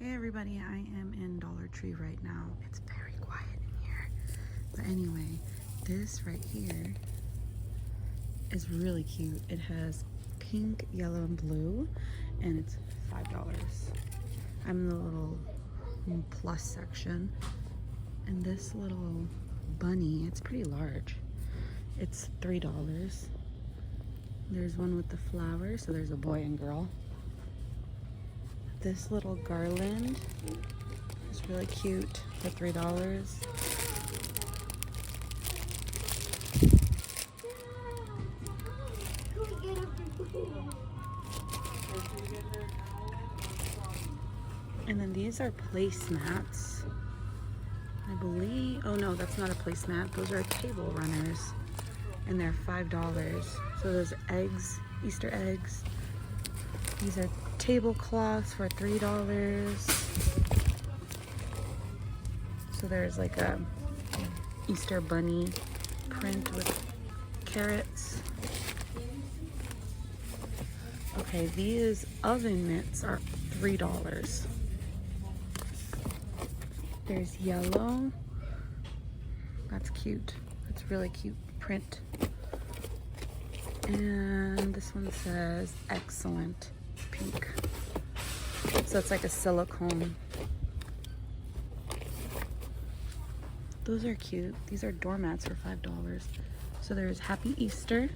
Hey everybody, I am in Dollar Tree right now. It's very quiet in here. But anyway, this right here is really cute. It has pink, yellow, and blue, and it's $5. I'm in the little plus section. And this little bunny, it's pretty large. It's $3. There's one with the flowers, so there's a boy and girl. This little garland is really cute for $3. And then these are placemats. I believe, oh no, that's not a placemat. Those are table runners. And they're $5. So those eggs, Easter eggs. These are tablecloths for $3. So there's like a Easter bunny print with carrots. Okay, these oven mitts are $3. There's yellow. That's cute. That's really cute print. And this one says excellent pink. So it's like a silicone. Those are cute. These are doormats for $5. So there's Happy Easter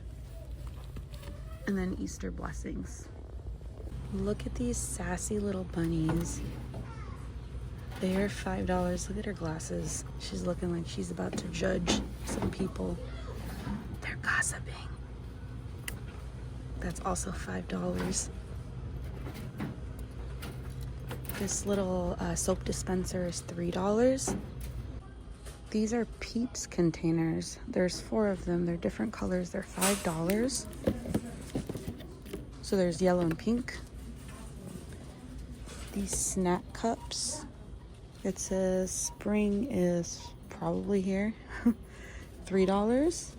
and then Easter blessings. Look at these sassy little bunnies. They are $5. Look at her glasses. She's looking like she's about to judge some people. They're gossiping. That's also $5. This little soap dispenser is $3. These are Peeps containers. There's 4 of them. They're different colors. They're $5. So there's yellow and pink. These snack cups. It says spring is probably here. $3.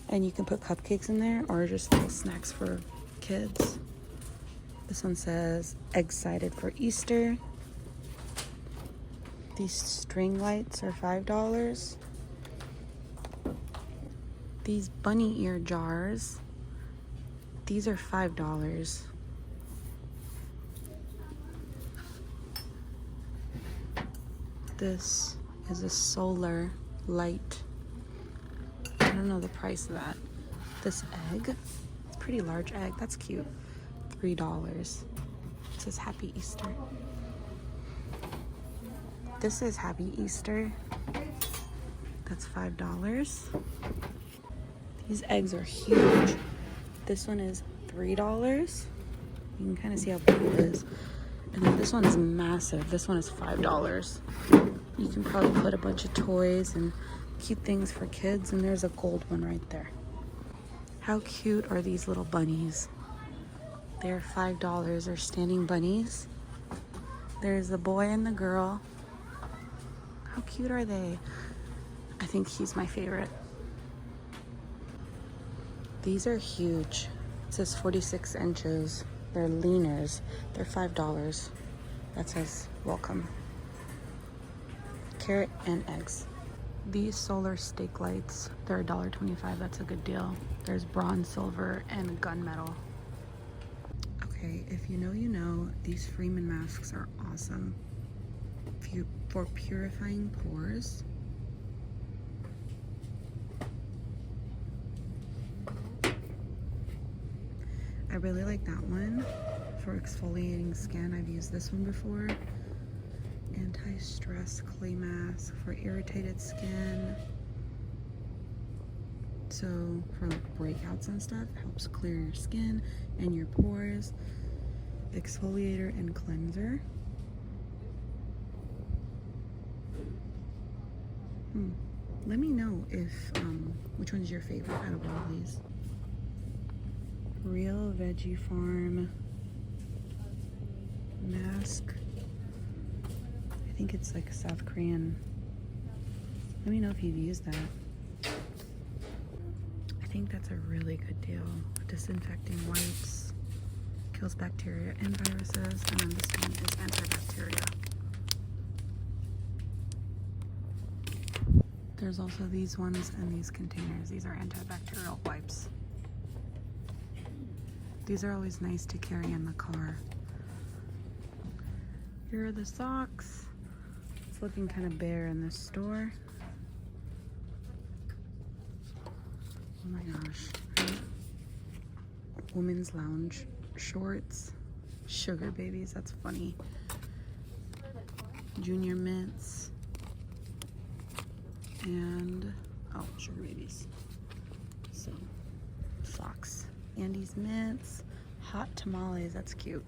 And you can put cupcakes in there or just little snacks for kids. This one says excited for Easter. These string lights are $5. These bunny ear jars, these are $5. This is a solar light. I don't know the price of that. This egg, it's a pretty large egg. That's cute. $3. It says Happy Easter. This is Happy Easter. That's $5. These eggs are huge. This one is $3. You can kind of see how big it is. And then this one is massive. This one is $5. You can probably put a bunch of toys and cute things for kids. And there's a gold one right there. How cute are these little bunnies? They're $5. They're standing bunnies. There's the boy and the girl. How cute are they? I think he's my favorite. These are huge. It says 46 inches. They're leaners. They're $5. That says welcome. Carrot and eggs. These solar stake lights, they're $1.25. That's a good deal. There's bronze, silver, and gunmetal. Okay, if you know, you know, these Freeman masks are awesome. For purifying pores. I really like that one for exfoliating skin. I've used this one before. Anti-stress clay mask for irritated skin. So for like breakouts and stuff, helps clear your skin and your pores. Exfoliator and cleanser. Let me know if which one's your favorite out of all of these. Real Veggie Farm mask. I think it's like South Korean. Let me know if you've used that. I think that's a really good deal. Disinfecting wipes, kills bacteria and viruses, and then this one is antibacterial. There's also these ones and these containers. These are antibacterial wipes. These are always nice to carry in the car. Here are the socks. It's looking kind of bare in this store. Oh my gosh. Women's lounge shorts. Sugar babies, that's funny. Junior mints. And, oh, sugar babies. So, socks. Andy's mints. Hot tamales, that's cute.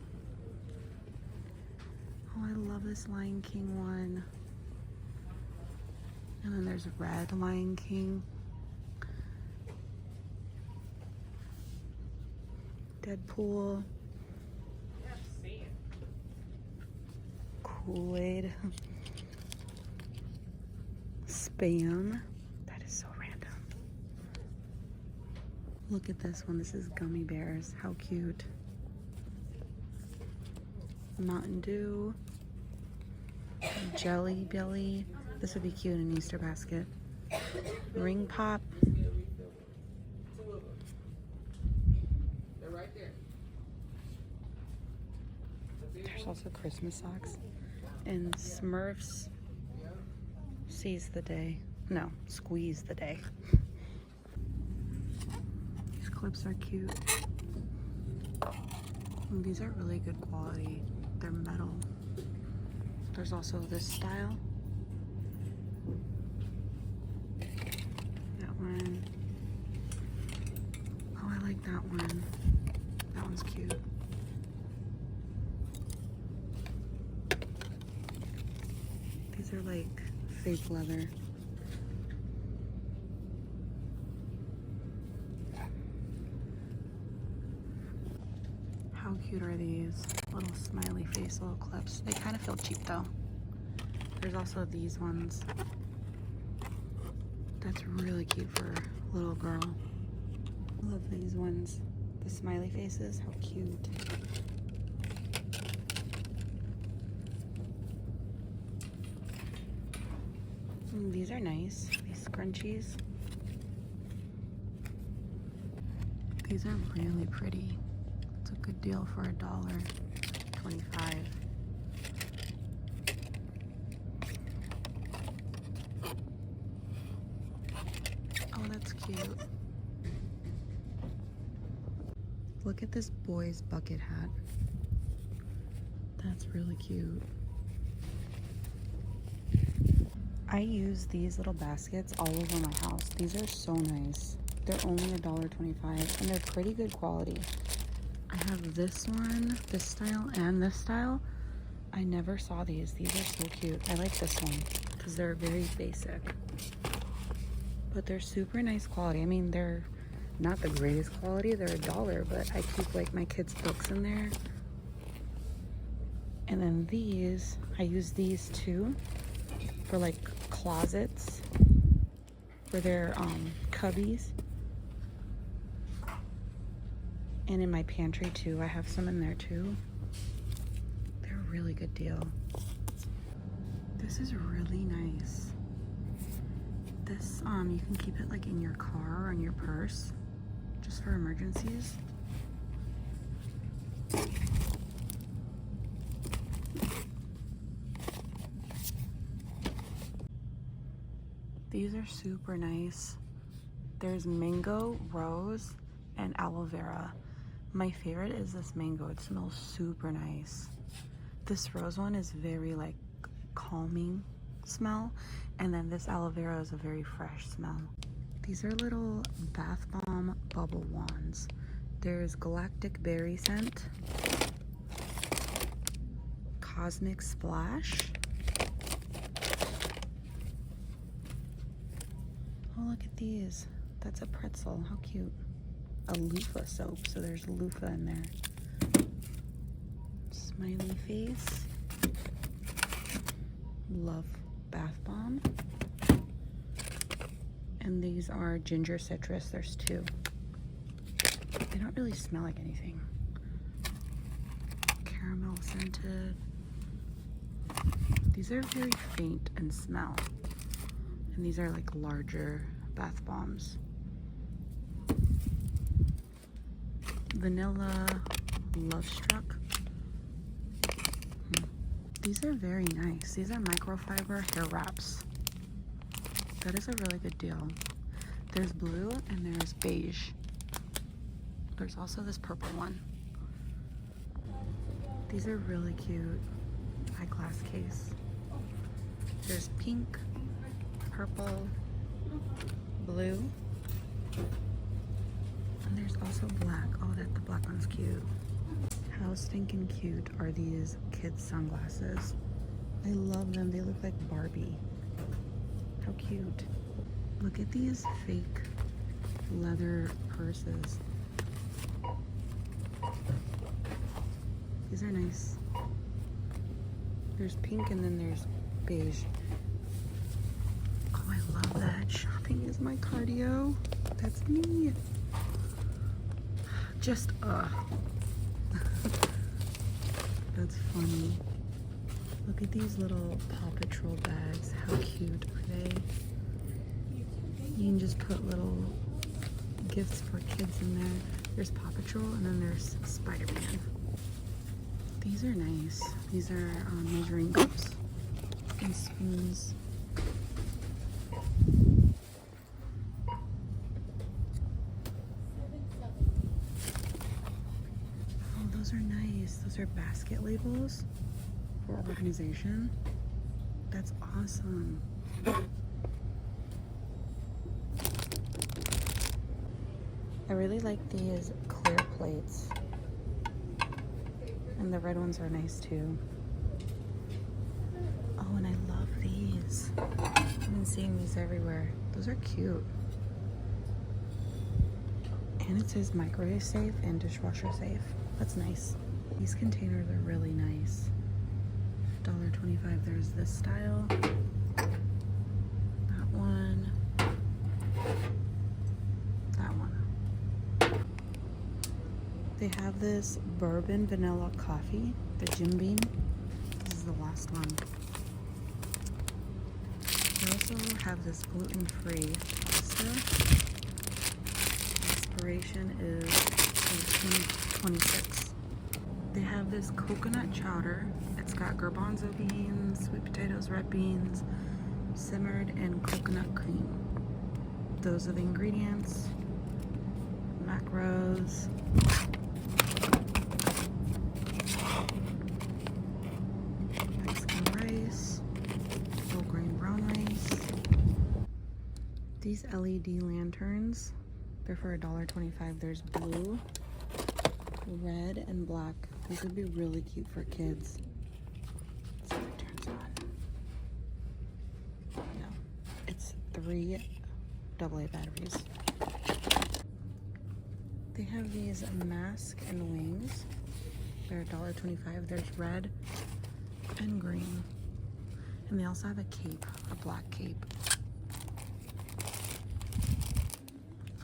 Oh, I love this Lion King one. And then there's red Lion King. Deadpool. Kool-Aid. Spam. That is so random. Look at this one. This is gummy bears. How cute. Mountain Dew. Jelly Belly. This would be cute in an Easter basket. Ring Pop. There's also Christmas socks. And Smurfs. Seize the day. No, squeeze the day. These clips are cute. And these are really good quality. They're metal. There's also this style. That one. Oh, I like that one. That one's cute. These are like fake leather. How cute are these? Little smiley face, little clips. They kind of feel cheap though. There's also these ones. That's really cute for a little girl. Love these ones. The smiley faces, how cute. These are nice, these scrunchies. These are really pretty. It's a good deal for $1.25. Oh, that's cute. Look at this boy's bucket hat. That's really cute. I use these little baskets all over my house. These are so nice. They're only $1.25 and they're pretty good quality. I have this one, this style, and this style. I never saw these. These are so cute. I like this one because they're very basic. But they're super nice quality. I mean, they're not the greatest quality. They're $1, but I keep like my kids' books in there. And then these, I use these too for like closets for their cubbies. And in my pantry too, I have some in there too. They're a really good deal. This is really nice. This, you can keep it like in your car or in your purse, just for emergencies. These are super nice. There's mango, rose, and aloe vera. My favorite is this mango. It smells super nice. This rose one is very like calming smell, and then this aloe vera is a very fresh smell. These are little bath bomb bubble wands. There's galactic berry scent, cosmic splash. Oh, look at these. That's a pretzel. How cute. A loofah soap, so there's loofah in there. Smiley face. Love bath bomb. And these are ginger citrus. There's two. They don't really smell like anything. scented. These are very faint and smell. And these are like larger bath bombs. Vanilla Love Struck. These are very nice. These are microfiber hair wraps. That is a really good deal. There's blue and there's beige. There's also this purple one. These are really cute. Eyeglass case. There's pink, purple, blue, and there's also black. Oh, the black one's cute. How stinking cute are these kids' sunglasses? I love them. They look like Barbie. How cute. Look at these fake leather purses. These are nice. There's pink and then there's beige. Oh, I love that. Shopping is my cardio. That's me. Just, That's funny. Look at these little Paw Patrol bags. How cute are they? You can just put little gifts for kids in there. There's Paw Patrol and then there's Spider-Man. These are nice. These are measuring cups and spoons. Oh, those are nice. Those are basket labels for organization. That's awesome. I really like these clear plates. And the red ones are nice too. Oh, and I love these. I've been seeing these everywhere. Those are cute. And it says microwave safe and dishwasher safe. That's nice. These containers are really nice. $1.25. There's this style. That one. That one. They have this bourbon vanilla coffee, the Jim Beam. This is the last one. They also have this gluten-free pasta. Expiration is 1826. They have this coconut chowder. It's got garbanzo beans, sweet potatoes, red beans, simmered in coconut cream. Those are the ingredients. Macros. These LED lanterns, they're for $1.25. There's blue, red, and black. These would be really cute for kids. Let's see if it turns on. No, it's 3 AA batteries. They have these mask and wings. They're $1.25. There's red and green. And they also have a cape, a black cape.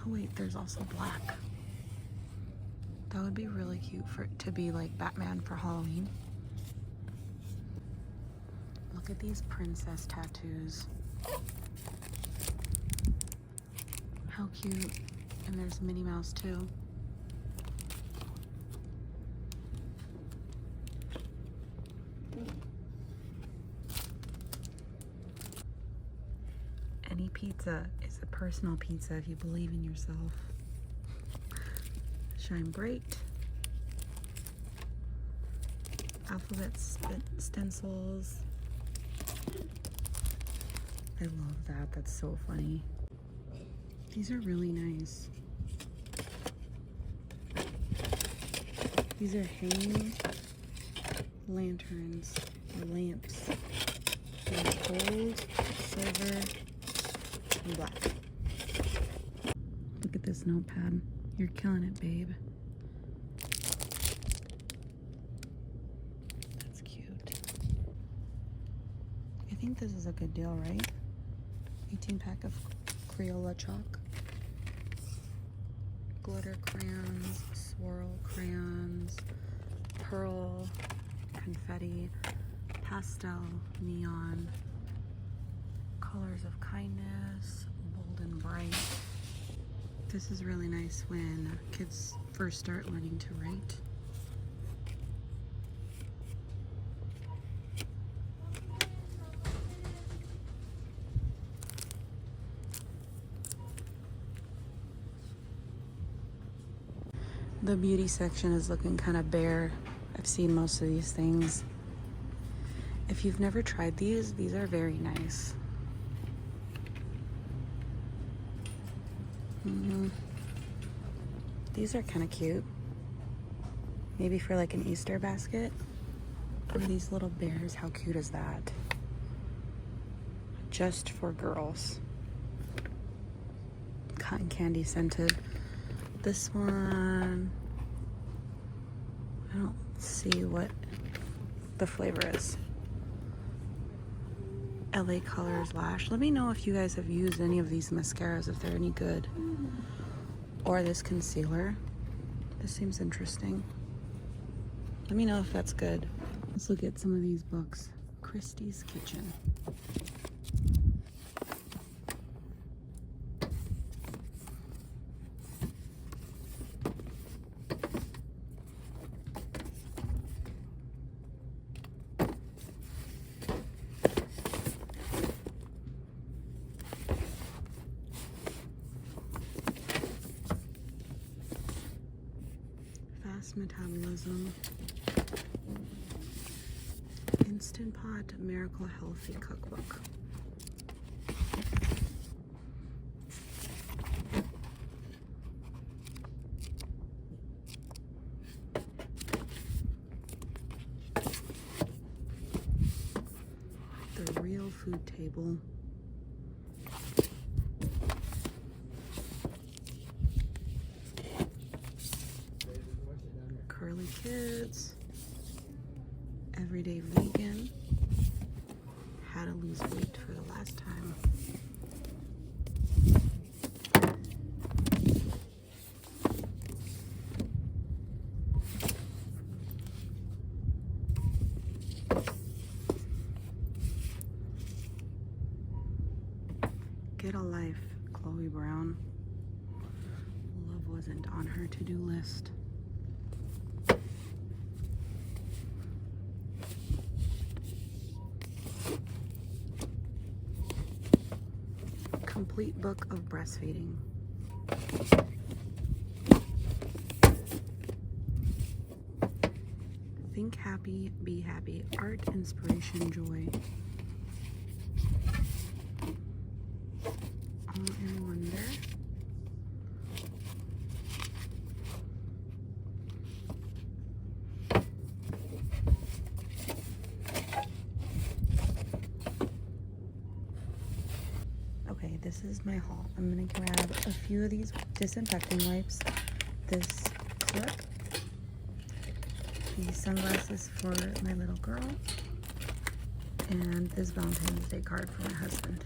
Oh wait, there's also black. That would be really cute for it to be like Batman for Halloween. Look at these princess tattoos. How cute. And there's Minnie Mouse too. Any pizza is a personal pizza if you believe in yourself. Shine Bright. Alphabet stencils. I love that. That's so funny. These are really nice. These are hanging lanterns or lamps. There's gold, silver, and black. Look at this notepad. You're killing it, babe. That's cute. I think this is a good deal, right? 18 pack of Crayola chalk. Glitter crayons, swirl crayons, pearl confetti, pastel, neon, colors of kindness, bold and bright. This is really nice when kids first start learning to write. The beauty section is looking kind of bare. I've seen most of these things. If you've never tried these are very nice. These are kind of cute. Maybe for like an Easter basket. Or these little bears, how cute is that? Just for girls. Cotton candy scented. This one, I don't see what the flavor is. LA Colors Lash. Let me know if you guys have used any of these mascaras, if they're any good. Or this concealer. This seems interesting. Let me know if that's good. Let's look at some of these books. Christie's Kitchen. Fast Metabolism. Instant Pot Miracle Healthy Cookbook. The Real Food Table. Curly Kids. Everyday Vegan. How to Lose Weight for the Last Time. Get a Life, Chloe Brown. Love wasn't on her to-do list. Complete Book of Breastfeeding. Think Happy, Be Happy. Art, Inspiration, Joy. All in Wonder. Okay, this is my haul. I'm gonna grab a few of these disinfecting wipes, this clip, these sunglasses for my little girl, and this Valentine's Day card for my husband.